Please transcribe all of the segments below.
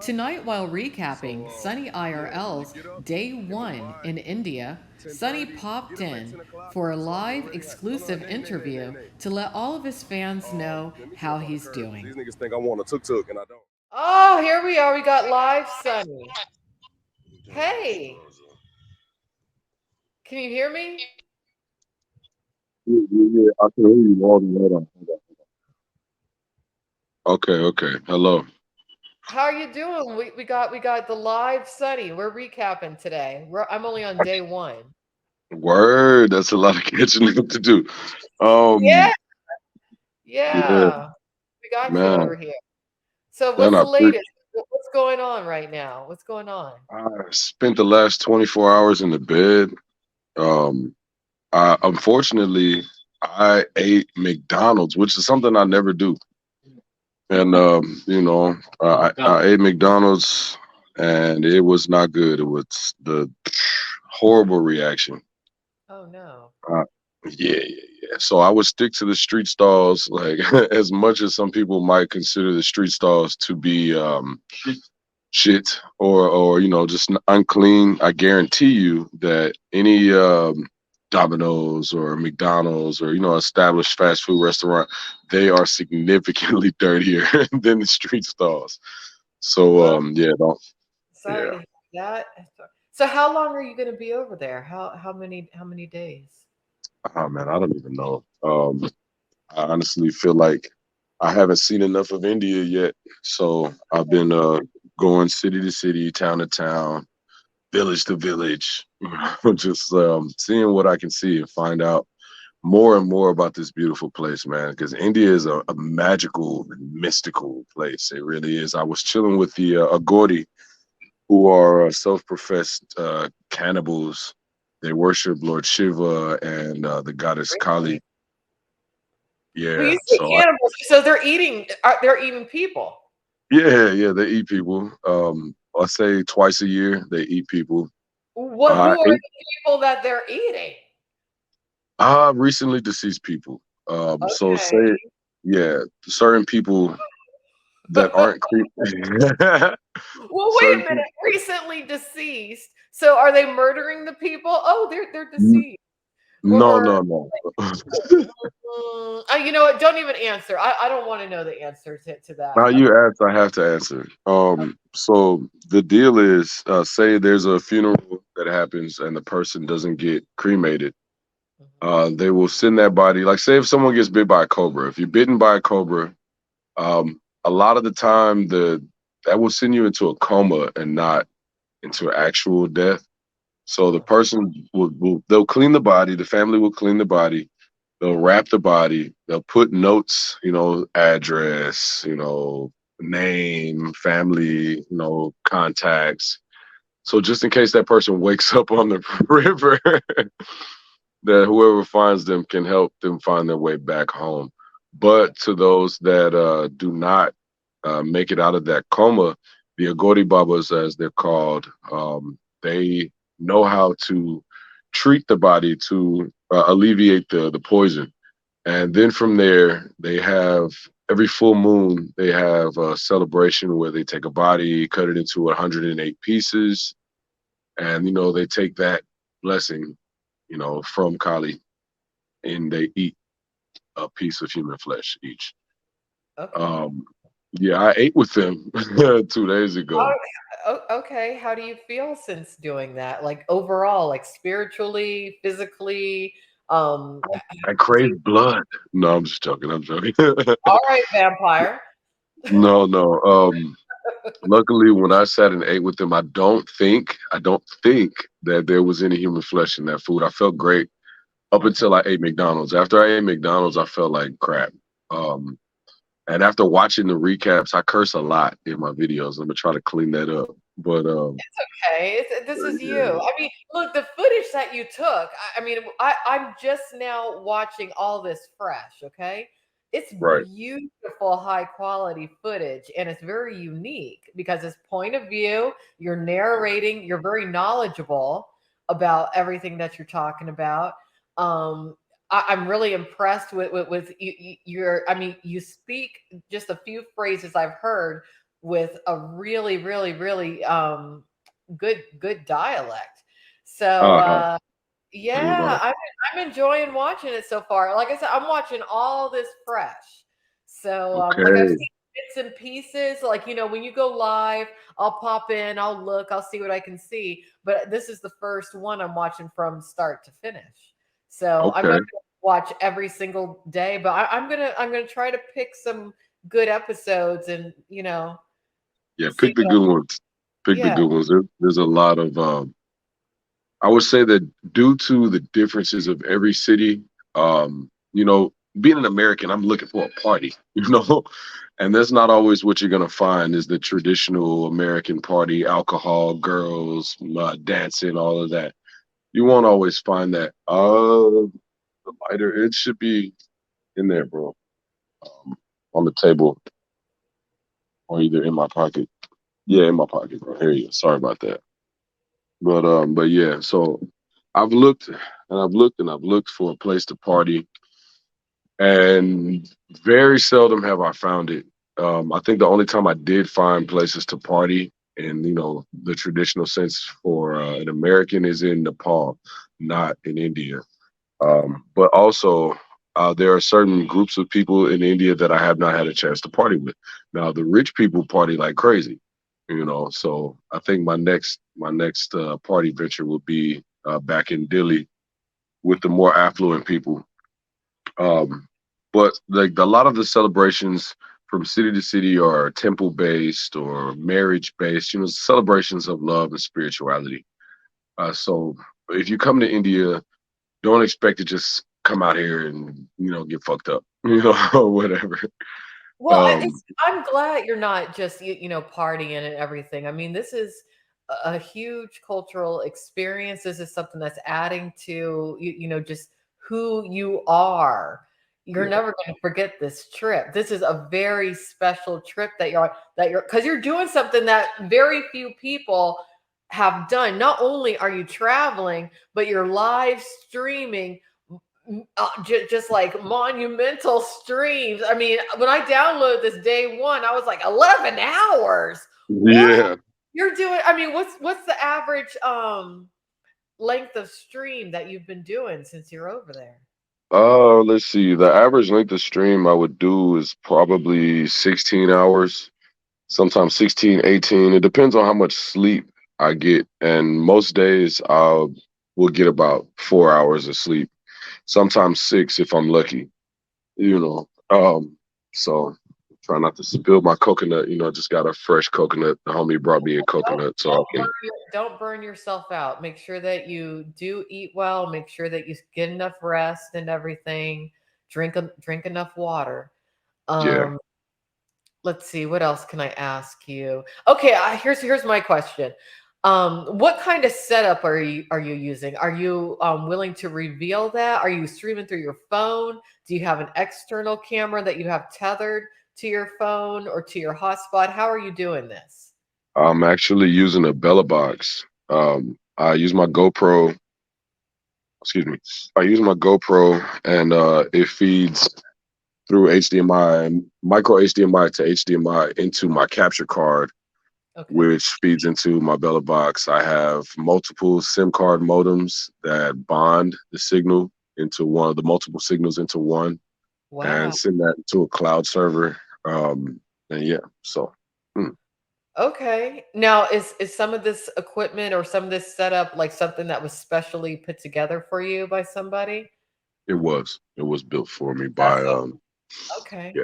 Tonight, while recapping Sunny IRL's day one in India, Sunny popped in for a live exclusive interview to let all of his fans know how he's doing. These niggas think I want a tuk-tuk and I don't. Oh, here we are. We got live Sunny. Hey, can you hear me? Yeah, I can hear you. Hold on. Okay. Hello. How are you doing? We got the live Sunny. We're recapping today. I'm only on day one. Word. That's a lot of catching up to do. Yeah, Yeah, yeah. We got you man. over here. So Man, what's I the pre- latest? What's going on right now? What's going on? I spent the last 24 hours in the bed. Um, unfortunately, I ate McDonald's, which is something I never do. And I ate McDonald's, and it was not good. It was the horrible reaction. Oh no. Uh, yeah. So I would stick to the street stalls, like as much as some people might consider the street stalls to be shit or just unclean. I guarantee you that any Domino's or McDonald's or established fast food restaurant, they are significantly dirtier than the street stalls. So Oh, yeah, don't sorry yeah. to hear that. So how long are you going to be over there? How many days? Oh man, I don't even know. I honestly feel like I haven't seen enough of India yet. So I've been going city to city, town to town, village to village, just seeing what I can see and find out more and more about this beautiful place, man. Because India is a magical, mystical place. It really is. I was chilling with the Agori, who are self-professed cannibals. They worship Lord Shiva and the goddess Kali. Really? Well, Yeah. you say cannibals, so they're eating people. Yeah. They eat people. I say twice a year they eat people. What? I Who are ate the people that they're eating? recently deceased people. So Okay. say yeah, certain people that aren't creep. Well, wait certain a minute. people. Recently deceased. So are they murdering the people? Oh, they're N- deceased. No, Or no, no. you know what? Don't even answer. I don't want to know the answer to that. Now Okay. you asked, I have to answer. So the deal is, say there's a funeral that happens and the person doesn't get cremated. Mhm. They will send that body. Like, say if someone gets bit by a cobra, if you're bitten by a cobra, a lot of the time that will send you into a coma and not into actual death. So the Okay. person they'll clean the body. The family will clean the body. They'll Yeah. wrap the body. They'll put notes, address, name, family, contacts. So just in case that person wakes up on the river, that whoever finds them can help them find their way back home. But to those that do not make it out of that coma, the Agori Babas, as they're called, they know how to treat the body to alleviate the poison. And then from there, they have every full moon, they have a celebration where they take a body, cut it into 108 pieces, and they take that blessing, from Kali, and they eat a piece of human flesh each. Okay. Um, yeah, I ate with them 2 days ago. Okay. How do you feel since doing that? Like overall, like spiritually, physically. I Do you, crave blood. No, I'm just joking. I'm joking. all right, vampire. No. Luckily, when I sat and ate with them, I don't think that there was any human flesh in that food. I felt great up Okay. until I ate McDonald's. After I ate McDonald's, I felt like crap. Um, and after watching the recaps, I curse a lot in my videos. I'm gonna try to clean that up. But Okay, this is you. yeah, I mean, look, the footage that you took. I'm just now watching all this fresh. Okay, it's right. beautiful, high quality footage, and it's very unique because it's point of view. You're narrating. You're very knowledgeable about everything that you're talking about. Um, I'm really impressed with you, your. I mean, you speak just a few phrases I've heard. with a really, really, really good dialect. So Uh-huh. There you yeah, go. I'm enjoying watching it so far. Like I said, I'm watching all this fresh. So like I've Okay. seen bits and pieces. Like when you go live, I'll pop in, I'll look, I'll see what I can see. But this is the first one I'm watching from start to finish. So I'm not Okay. gonna watch every single day, but I'm gonna try to pick some good episodes and Yeah, see pick the what good ones. Pick the yeah. good ones. There's a lot of I would say that due to the differences of every city, being an American, I'm looking for a party, and that's not always what you're gonna find is the traditional American party, alcohol, girls, dancing, all of that. You won't always find that. The lighter, it should be in there, bro, on the table or either in my pocket. Yeah, in my pocket, bro. Here you go. Sorry about that. But yeah, so I've looked and I've looked and I've looked for a place to party, and very seldom have I found it. I think the only time I did find places to party in the traditional sense for an American is in Nepal, not in India. Okay. But also, there are certain groups of people in India that I have not had a chance to party with. Now, the rich people party like crazy, So I think my next party venture will be back in Delhi with the more affluent people. But like a lot of the celebrations from city to city are temple based or marriage based. Celebrations of love and spirituality. So if you come to India, don't expect to just come out here and get fucked up, or whatever. Well, Um, I'm glad you're not just partying and everything. I mean, this is a huge cultural experience. This is something that's adding to just who you are. You're yeah, never going to forget this trip. This is a very special trip that you're because you're doing something that very few people have done. Not only are you traveling, but you're live streaming just like monumental streams. I mean, when I downloaded this day one, I was like 11 hours. What yeah. you're doing? I mean, what's the average length of stream that you've been doing since you're over there? Let's see. The average length of stream I would do is probably 16 hours, sometimes 16, 18. It depends on how much sleep I get. And most days I will get about 4 hours of sleep, sometimes six if I'm lucky, you know. So try not to spill my coconut, just got a fresh coconut. The homie brought me a Don't coconut so I don't can, don't burn yourself out. Make sure that you do eat well. Make sure that you get enough rest and everything. Drink enough water. yeah. Um, let's see, what else can I ask you? Okay, here's my question. What kind of setup are you using? Are you willing to reveal that? Are you streaming through your phone? Do you have an external camera that you have tethered to your phone or to your hotspot? How are you doing this? I'm actually using a Bella box. I use my GoPro, excuse me. I use my GoPro and it feeds through HDMI, micro HDMI to HDMI into my capture card, Okay. which feeds into my Bella box. I have multiple SIM card modems that bond the signal into one of the multiple signals into one and Wow. send that to a cloud server. And yeah, so mm, Okay. Now, is some of this equipment or some of this setup like something that was specially put together for you by somebody? it was built for me That's by okay. yeah,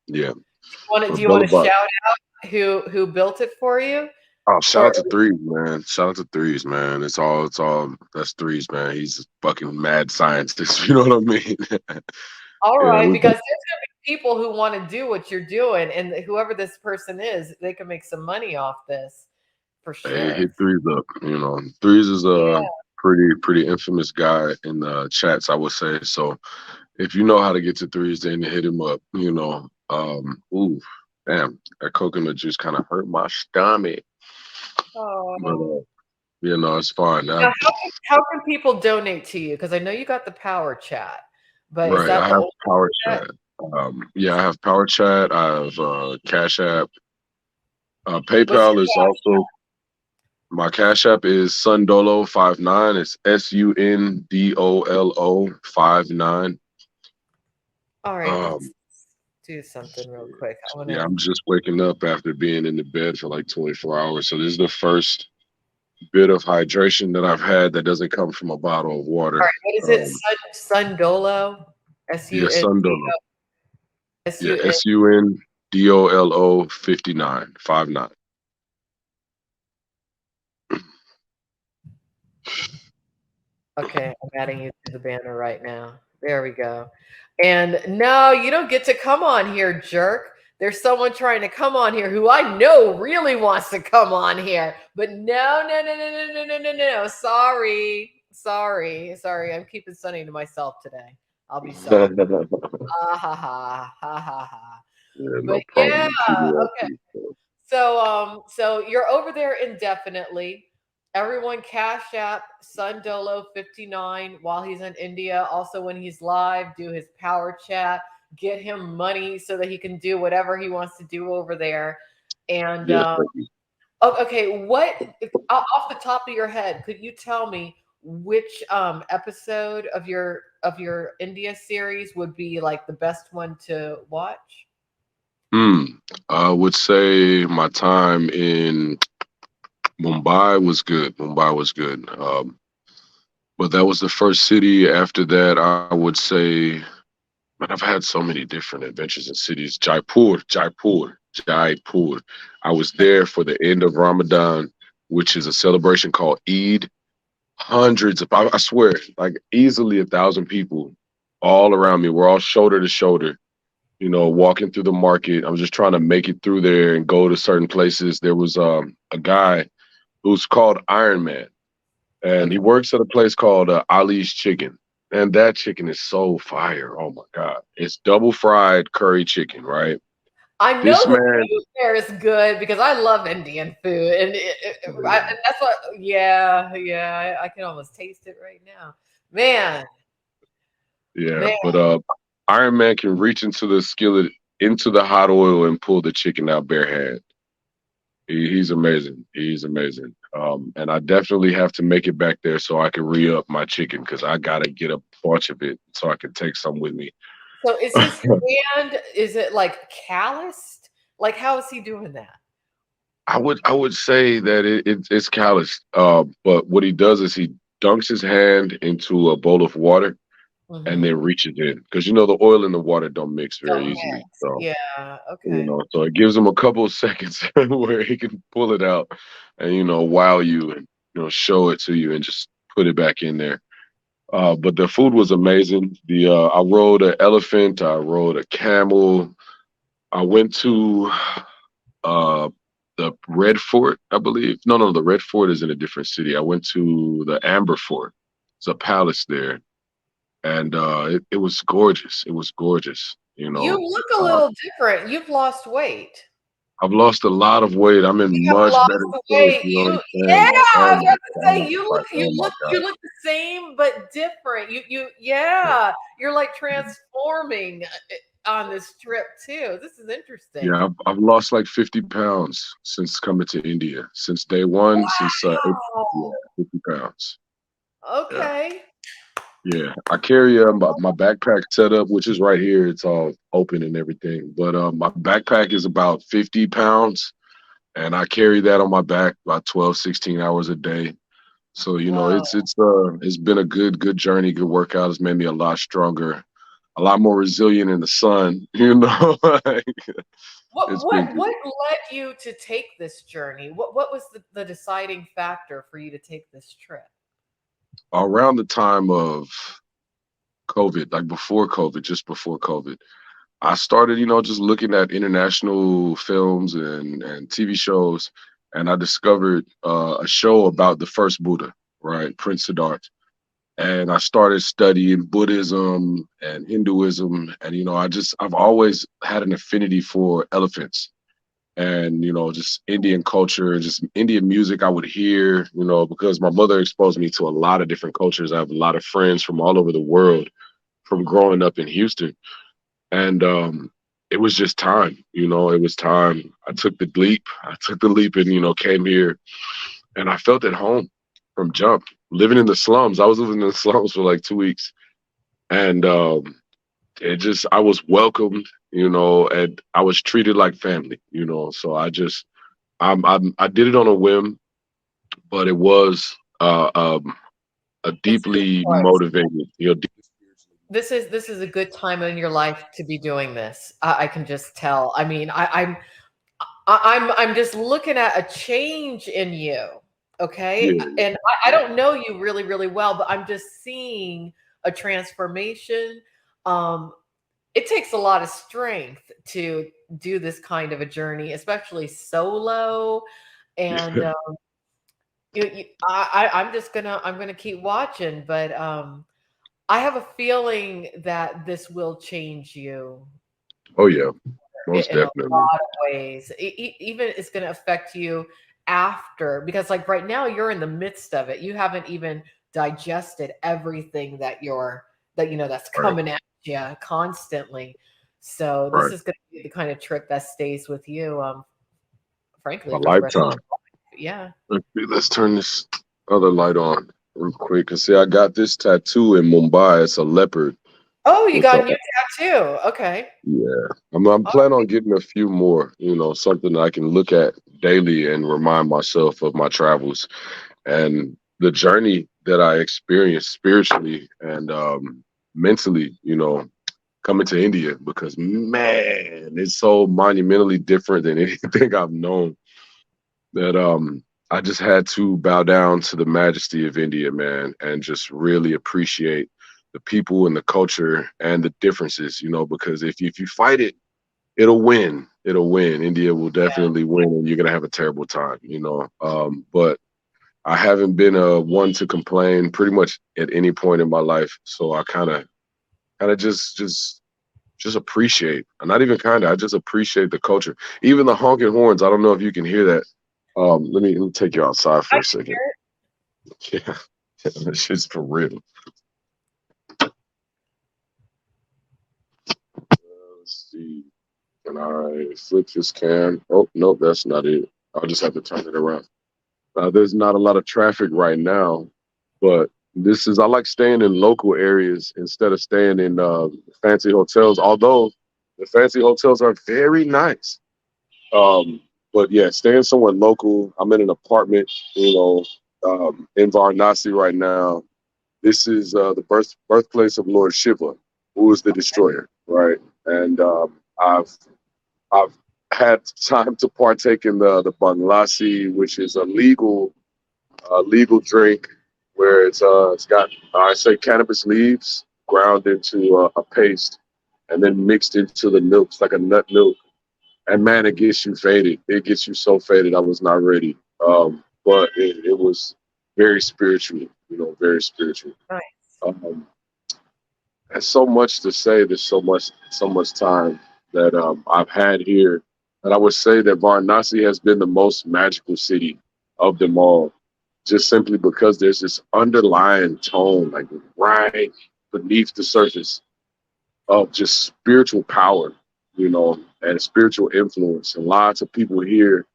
yeah. Do But you want Bella to box. shout who built it for you? Oh, shout Or out to Threes, man. Shout out to Threes, man. It's all that's Threes, man. He's a fucking mad scientist. You know what I mean? all Yeah, right, we because there's gonna be people who want to do what you're doing, and whoever this person is, they can make some money off this for hey, hit sure. Threes up. Threes is Yeah. a pretty infamous guy in the chats, I would say. So if you know how to get to Threes, then hit him up. Ooh, damn, that coconut juice kind of hurt my stomach, but Oh. it's fine. Now, how can people donate to you? Because I know you got the power chat, but is Right, that I the have only Power chat? Chat. Yeah, I have Power Chat. I have Cash App. What's your PayPal is cash? also my Cash App is Sundolo 59. It's SUNDOLO 59. All right, let's Um, do something real quick. I want yeah, to. I'm just waking up after being in the bed for like 24 hours. So this is the first bit of hydration that I've had that doesn't come from a bottle of All water. right, what is it? Um, Sundolo, S U yeah, N D Sundolo. O S Yeah, U N. SUNDOLO 59 59. Okay, I'm adding you to the banner right now. There we go. And no, you don't get to come on here, jerk. There's someone trying to come on here who I know really wants to come on here. But no, no, no, no, no, no, no, no, no. Sorry. Sorry. Sorry. I'm keeping Sunny to myself today. I'll be sorry. Ha ha ha ha ha ha. Yeah, But no yeah, problem. Keep me okay. happy. So you're over there indefinitely. Everyone cash app Sundolo 59 while he's in India. Also, when he's live, do his power chat, get him money so that he can do whatever he wants to do over there. And Yes, thank you. okay, off the top of your head, could you tell me which episode of your India series would be like the best one to watch? Hmm. I would say my time in Mumbai was good. Mumbai was good. But that was the first city. After that, I would say, man, I've had so many different adventures in cities. Jaipur. I was there for the end of Ramadan, which is a celebration called Eid. Hundreds of, I swear, like easily 1,000 people all around me. We're all shoulder to shoulder, walking through the market. I was just trying to make it through there and go to certain places. There was a guy who's called Iron Man, and he Okay. works at a place called Ali's Chicken. And that chicken is so fire. Oh my God. It's double fried curry chicken, right? I know This the man, food there is good because I love Indian food, and and that's what. Yeah, yeah, I can almost taste it right now. Man, yeah, man. but Iron Man can reach into the skillet, into the hot oil, and pull the chicken out bare hand. He's amazing. He's amazing. And I definitely have to make it back there so I can re up my chicken because I gotta get a bunch of it so I can take some with me. So is his hand? Is it like calloused? Like how is he doing that? I would say that it's callous. But what he does is he dunks his hand into a bowl of water and Hmm. then reaches in because the oil and the water don't mix very Don't easily. mix. So Yeah. Okay. so it gives him a couple of seconds where he can pull it out and wow you and show it to you and just put it back in there. But the food was amazing. The I rode an elephant. I rode a camel. I went to uh, the Red Fort, I believe. No, no, the Red Fort is in a different city. I went to the Amber Fort. It's a palace there, and it was gorgeous. It was gorgeous. You look a Uh, little different. You've lost weight. I've lost a lot of weight. I'm in You have much lost better the shape. weight. You know what I'm Yeah, saying? Like, I oh was my about to say god! Like, oh my you god! look the same but different. Yeah, you're like transforming on this trip too. This is interesting. Yeah, I've lost like 50 pounds since coming to India. Since day one, since yeah, Wow. 50 pounds. Yeah. Okay. Yeah, I carry my backpack setup, which is right here. It's all open and everything. But my backpack is about 50 pounds, and I carry that on my back about 12, 16 hours a day. So Whoa. it's been a good journey, good workout. It's made me a lot stronger, a lot more resilient in the sun. Like, it's been good. What led you to take this journey? What was the deciding factor for you to take this trip? Around the time of COVID, like before COVID, just before COVID. I started, just looking at international films and TV shows, and I discovered a show about the first Buddha, right, Prince Siddhartha. And I started studying Buddhism and Hinduism, and I've always had an affinity for elephants and just Indian culture, just Indian music. I would hear, because my mother exposed me to a lot of different cultures. I have a lot of friends from all over the world from growing up in Houston and it was just time, it was time. I took the leap. I took the leap and, came here and I felt at home from jump. Living in the slums. I was living in the slums for like 2 weeks. And I was welcomed, and I was treated like family, So I did it on a whim, but it was a It's a good deeply choice. motivated, deeply spiritually This is a good time in your life to be doing this. I can just tell. I mean, I'm just looking at a change in you. Okay. motivated. And I don't know you really, really well, but I'm just seeing a transformation. Um, it takes a lot of strength to do this kind of a journey, especially solo. Yeah. And I'm gonna keep watching, but I have a feeling that this will change you Oh yeah, most in a definitely. lot of ways. Even it's going to affect you after, because like right now you're in the midst of it. You haven't even digested everything that's Right, coming at you constantly. So this right. is going to be the kind of trip that stays with you, frankly, A for the rest of lifetime. your life. Yeah. Let's turn this other light on real quick. Cause see, I got this tattoo in Mumbai. It's a leopard, Oh, you which got a new tattoo. Okay. yeah, I'm planning on getting a few more. Something that I can look at daily and remind myself of my travels and the journey that I experienced spiritually and mentally. Coming to India because man, it's so monumentally different than anything I've known that I just had to bow down to the majesty of India, man, and just really appreciate the people and the culture and the differences, because if you fight it, it'll win. It'll win. India will definitely win and you're gonna have a terrible time. But I haven't been one to complain pretty much at any point in my life. So I kinda just appreciate. Not even kinda, I just appreciate the culture. Even the honking horns, I don't know if you can hear that. Let me take you outside I for a can second. hear it. Yeah, that shit's for real. Let's see. Can I flip this cam? Oh, nope, that's not it. I'll just have to turn it around. There's not a lot of traffic right now, but I like staying in local areas instead of staying in fancy hotels, although the fancy hotels are very nice. Um, but yeah, staying somewhere local. I'm in an apartment, in Varanasi right now. This is the birthplace of Lord Shiva, who is the destroyer, right? And I've had time to partake in the Banglasi, which is a legal drink where it's got I say cannabis leaves ground into a paste and then mixed into the milk. It's like a nut milk, and man, it gets you faded. It gets you so faded. I was not ready, but it was very spiritual. Very spiritual. Nice. Um, there's so much to say. There's so much time that I've had here, and I would say that Varanasi has been the most magical city of them all, just simply because there's this underlying tone, like right beneath the surface of just spiritual power, and spiritual influence. And lots of people here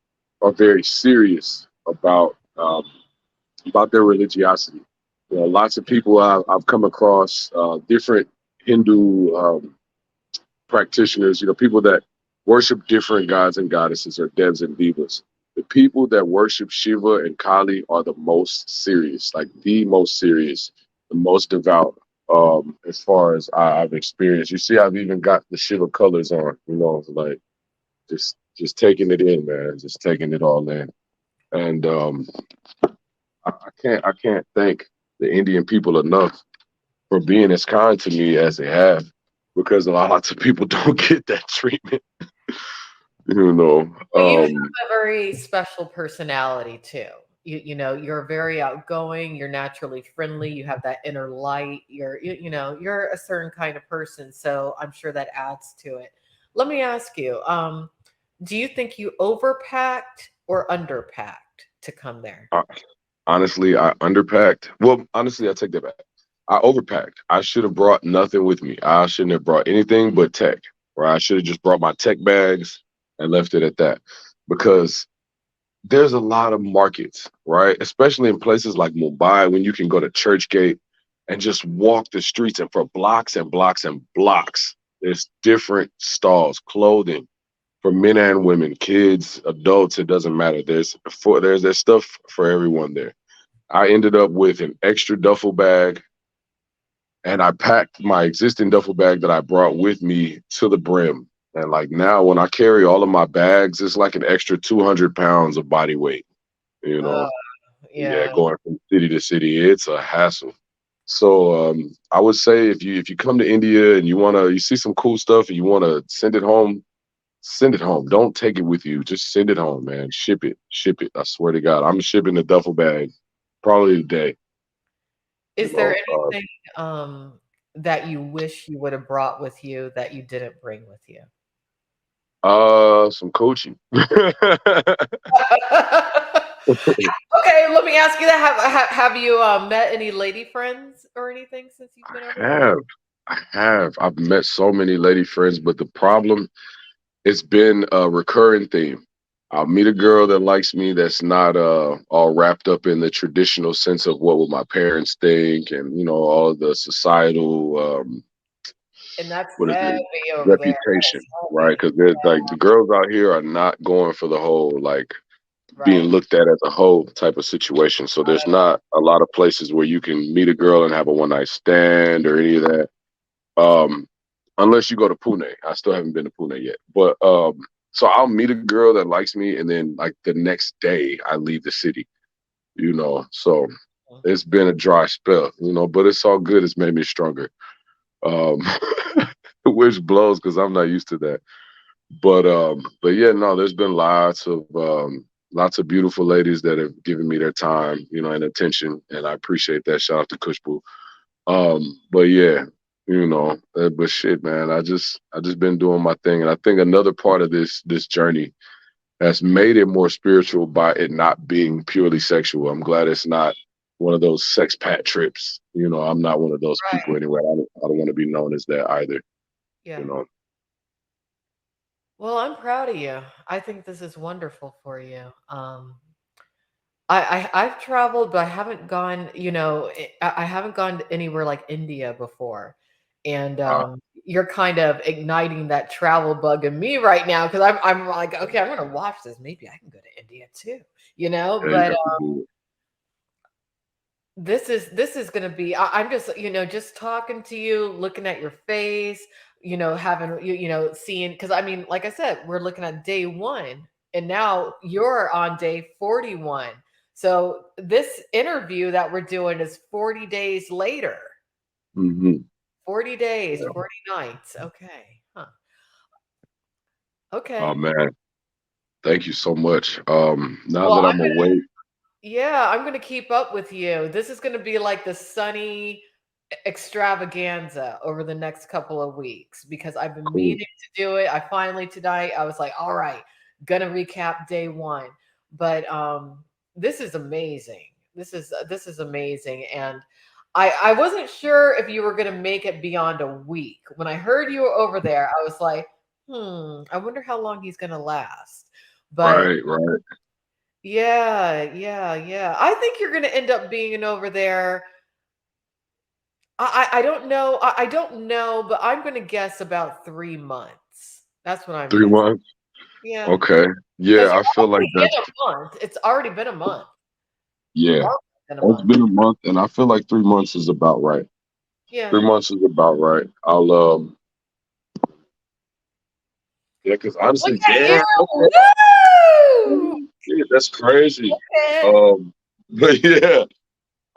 are very serious about their religiosity. Lots of people I've come across, different Hindu practitioners, people that worship different gods and goddesses or devs and divas. The people that worship Shiva and Kali are the most serious, like the most serious, the most devout, as far as I've experienced. You see, I've even got the Shiva colors on, like just taking it in, man, just taking it all in. And I can't thank the Indian people enough for being as kind to me as they have, because a lot of people don't get that treatment. You know, Well, you have um, a very special personality too. You're very outgoing, you're naturally friendly, you have that inner light, you're a certain kind of person, so I'm sure that adds to it. Let me ask you, do you think you overpacked or underpacked to come there? I, honestly, I underpacked. Well, honestly, I take that back. I overpacked. I should have brought nothing with me. I shouldn't have brought anything but tech. right? I should have just brought my tech bags and left it at that because there's a lot of markets, right? Especially in places like Mumbai when you can go to Churchgate and just walk the streets and for blocks and blocks and blocks, there's different stalls, clothing for men and women, kids, adults, it doesn't matter. There's stuff for everyone there. I ended up with an extra duffel bag and I packed my existing duffel bag that I brought with me to the brim. And like now, when I carry all of my bags, it's like an extra 200 pounds of body weight. You Uh, know, yeah, yeah. going from city to city, it's a hassle. So I would say if you come to India and you see some cool stuff and you wanna send it home, send it home. Don't take it with you. Just send it home, man. Ship it. Ship it. I swear to God, I'm shipping the duffel bag probably today. You Is there know, anything, that you wish you would have brought with you that you didn't bring with you? some coaching. Okay, let me ask you that. Have you, met any lady friends or anything since you've been over there? have. I have. I've met so many lady friends, but the problem, it's been a recurring theme. I'll meet a girl that likes me that's not all wrapped up in the traditional sense of what will my parents think and all of the societal And that's what is it heavy over there. reputation, That's right? heavy. Because there's like the girls out here are not going for the whole like being Right. looked at as a whole type of situation. So there's not a lot of places where you can meet a girl and have a one night stand or any of that. Um, unless you go to Pune. I still haven't been to Pune yet. But so I'll meet a girl that likes me and then like the next day I leave the city. So it's been a dry spell, but it's all good. It's made me stronger. Um which blows because I'm not used to that. But yeah, no, there's been lots of beautiful ladies that have given me their time, and attention, and I appreciate that. Shout out to Kushbu. But yeah, but shit, man, I just been doing my thing, and I think another part of this journey has made it more spiritual by it not being purely sexual. I'm glad it's not one of those sex pat trips. I'm not one of those people Right. anyway. I don't want to be known as that either. You Yeah. know. Well, I'm proud of you. I think this is wonderful for you. I've traveled, but I haven't gone, I haven't gone anywhere like India before. And Uh, you're kind of igniting that travel bug in me right now because I'm like, okay, I'm gonna watch this. Maybe I can go to India too, yeah, you but have to do it. this is gonna be I'm just just talking to you, looking at your face, having seeing because I mean, like I said, we're looking at day one, and now you're on day 41. So this interview that we're doing is 40 days later. Mhm. 40 days, Yeah. 40 nights. Okay. Huh. Oh Okay. man, thank you so much. Now Well, that I'm awake, yeah, I'm gonna keep up with you. This is gonna be like the Sunny extravaganza over the next couple of weeks because I've been cool. meaning to do it. I finally tonight I was like, all right, gonna recap day one. But this is amazing. This is amazing. And I wasn't sure if you were gonna make it beyond a week. When I heard you were over there, I was like, I wonder how long he's gonna last. But Right, right. yeah, yeah, yeah. I think you're gonna end up being over there. I don't know. I don't know, but I'm gonna guess about 3 months. That's what I'm Three guessing. months. Yeah, Okay. because Yeah, you're I feel like already that's in a month. It's already been a month. It's yeah. already been a It's month. been a month, and I feel like 3 months is about right. Yeah. 3 months is about right. I'll yeah, because Look honestly, at you! yeah, okay, Woo! yeah, that's crazy. Okay. But yeah,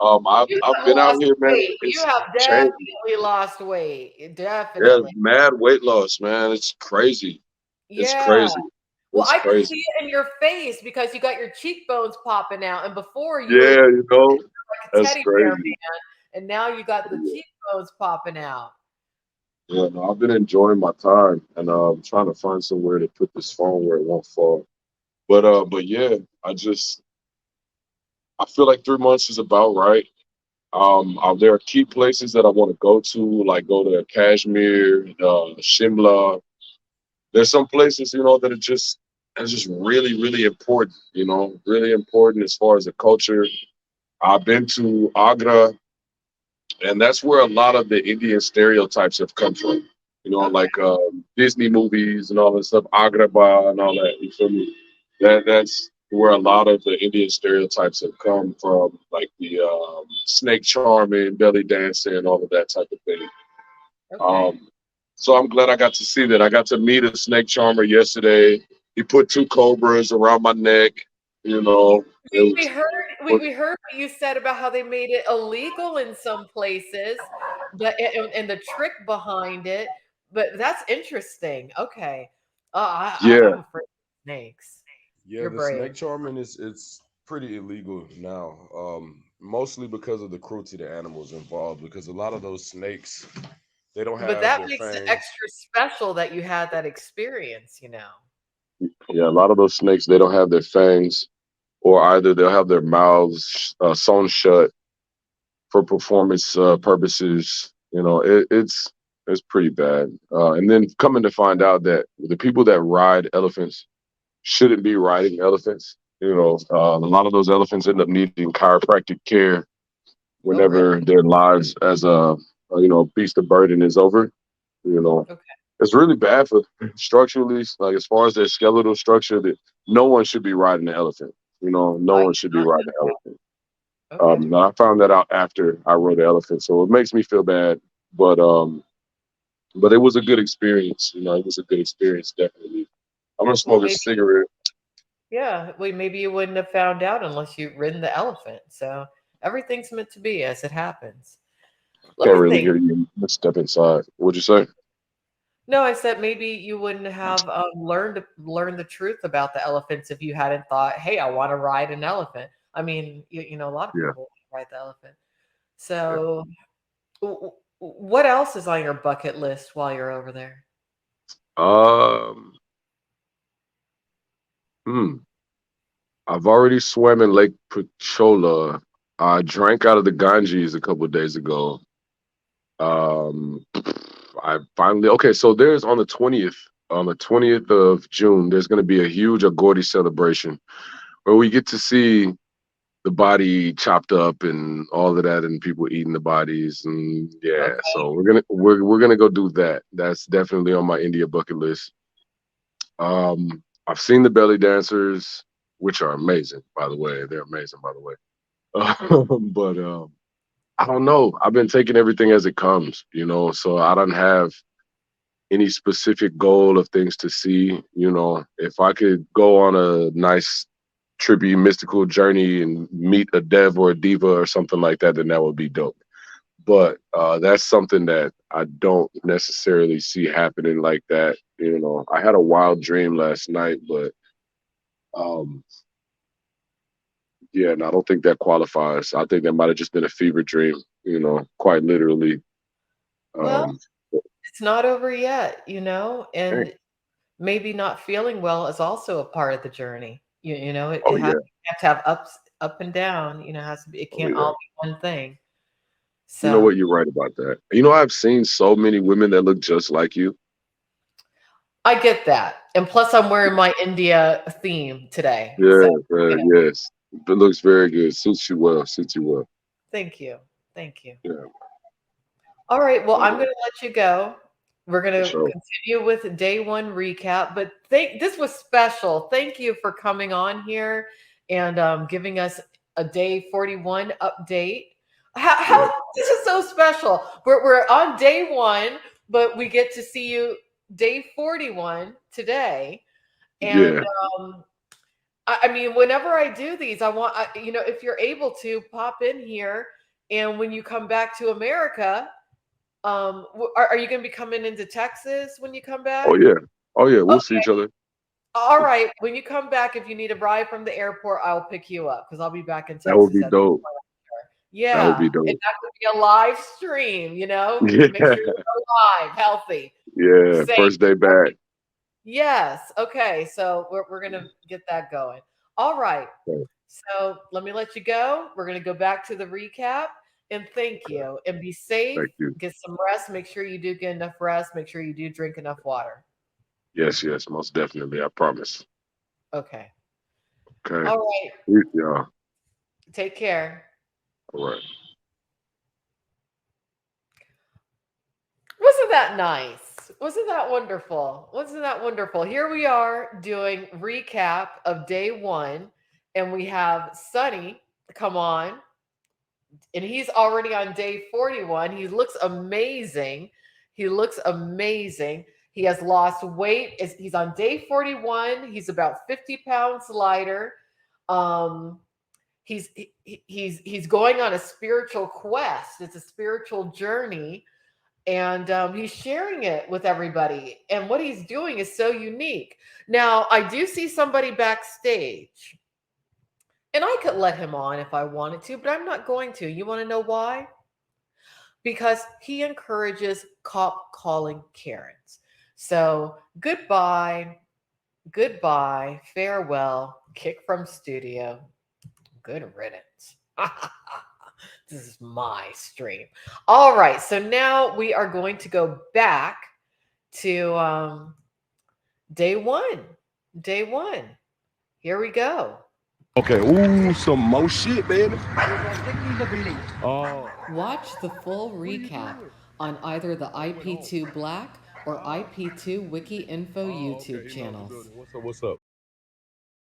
You I've have been out lost here, man. weight. You It's have changing. definitely lost weight. Yeah, Definitely. mad weight loss, man. It's crazy. It's Yeah. crazy. Well, It's I can crazy. see it in your face because you got your cheekbones popping out, and before you were Yeah, like a that's teddy bear crazy. man, and now you got the cheekbones popping out. Yeah, no, I've been enjoying my time and I'm trying to find somewhere to put this phone where it won't fall. But yeah, I feel like 3 months is about right. There are key places that I want to go to, like go to Kashmir, Shimla. there's some places, that are just really, really important, really important as far as the culture. I've been to Agra, and that's where a lot of the Indian stereotypes have come from. Okay. Like Disney movies and all that stuff, Agrabah and all that. You feel me? That's where a lot of the Indian stereotypes have come from, like the snake charming, belly dancing, all of that type of thing. Okay. Um, so I'm glad I got to see that. I got to meet a snake charmer yesterday. He put two cobras around my neck. You know, it We was, heard but we heard what you said about how they made it illegal in some places, but and the trick behind it. But that's interesting. Okay. yeah, I'm afraid of snakes. Yeah, You're the brave. snake charming is it's pretty illegal now. Mostly because of the cruelty to animals involved. Because a lot of those snakes, they don't But have that their makes it fangs. extra special that you had that experience. yeah. A lot of those snakes, they don't have their fangs, or either they'll have their mouths sewn shut for performance purposes. It's pretty bad. And then coming to find out that the people that ride elephants shouldn't be riding elephants. A lot of those elephants end up needing chiropractic care Oh, whenever really? their lives as a beast of burden is over. You know, Okay. it's really bad for structurally, like as far as their skeletal structure. That no one should be riding an elephant. No I one did should be not riding know an that. elephant. Okay. Now I found that out after I rode the elephant, so it makes me feel bad. But it was a good experience. It was a good experience, definitely. I'm gonna Well, smoke a maybe cigarette. yeah. Well, maybe you wouldn't have found out unless you ridden the elephant. So everything's meant to be as it happens. Let Can't me really think. hear you. Let's step inside. What'd you say? No, I said maybe you wouldn't have learned the truth about the elephants if you hadn't thought, "Hey, I want to ride an elephant." I mean, a lot of Yeah. people ride the elephant. Yeah. So, what else is on your bucket list while you're over there? Um. Hmm. I've already swam in Lake Pachola. I drank out of the Ganges a couple of days ago. Um. I finally okay. So there's on the 20th of June. There's going to be a huge Agori celebration where we get to see the body chopped up and all of that, and people eating the bodies, and yeah. Okay. So we're gonna go do that. That's definitely on my India bucket list. I've seen the belly dancers, which are amazing, by the way. They're amazing, by the way. But I don't know. I've been taking everything as it comes, so I don't have any specific goal of things to see. If I could go on a nice trippy mystical journey and meet a dev or a diva or something like that, then that would be dope. But that's something that I don't necessarily see happening like that. I had a wild dream last night, but um, yeah, and I don't think that qualifies. I think that might have just been a fever dream, quite literally. Well, Um, it's not over yet, dang. and maybe not feeling well is also a part of the journey. It Oh has yeah, you have to have up and down. It has to be. It oh can't yeah. all be one thing. You know So what? You're right about that. I've seen so many women that look just like you. I get that, and plus I'm wearing my India theme today. Yeah, So yes. It looks very good. Suits you well. Suits you well. thank you, thank you. Yeah, All right, well, oh, I'm yeah, going to let you go. We're going for to sure. continue with day one recap, but this was special. Thank you for coming on here and giving us a day 41 update. Yeah, This is so special. We're on day one, but we get to see you day 41 today. And yeah. um, I mean, whenever I do these, if you're able to pop in here, and when you come back to America, are you going to be coming into Texas when you come Oh back? yeah, oh yeah. We'll see Okay. each other. All right. When you come back, if you need a ride from the airport, I'll pick you up because I'll be back in That would Texas be at that dope. point. That would Yeah. be And dope. that could be a live stream. Make Yeah, sure you're alive, healthy, yeah. safe. First day back. Yes. Okay. So we're going to get that going. All right. Okay, So let me let you go. We're going to go back to the recap and thank okay. you and be safe. Thank you. Get some rest. Make sure you do get enough rest. Make sure you do drink enough water. Yes, yes, most definitely. I promise. Okay. Okay. All right. Peace, y'all. Take care. All right. Wasn't that nice? Wasn't that wonderful? Wasn't that wonderful? Here we are doing recap of day one, and we have Sunny come on, and he's already on day 41. He looks amazing. He looks amazing. He has lost weight. He's on day 41. He's about 50 pounds lighter. Um, he's going on a spiritual quest. It's a spiritual journey, and he's sharing it with everybody. And what he's doing is so unique. Now, I do see somebody backstage, and I could let him on if I wanted to, but I'm not going to. You want to know why? Because he encourages cop calling Karens. So goodbye, goodbye, farewell, kick from studio, good riddance. This is my stream. All right, so now we are going to go back to day one. Day one. Here we go. Okay, ooh, some more shit, baby. Oh, Watch the full recap on either the IP2 Black or IP2 Wiki Info oh, YouTube okay, you know, the channels. building. What's up? What's up?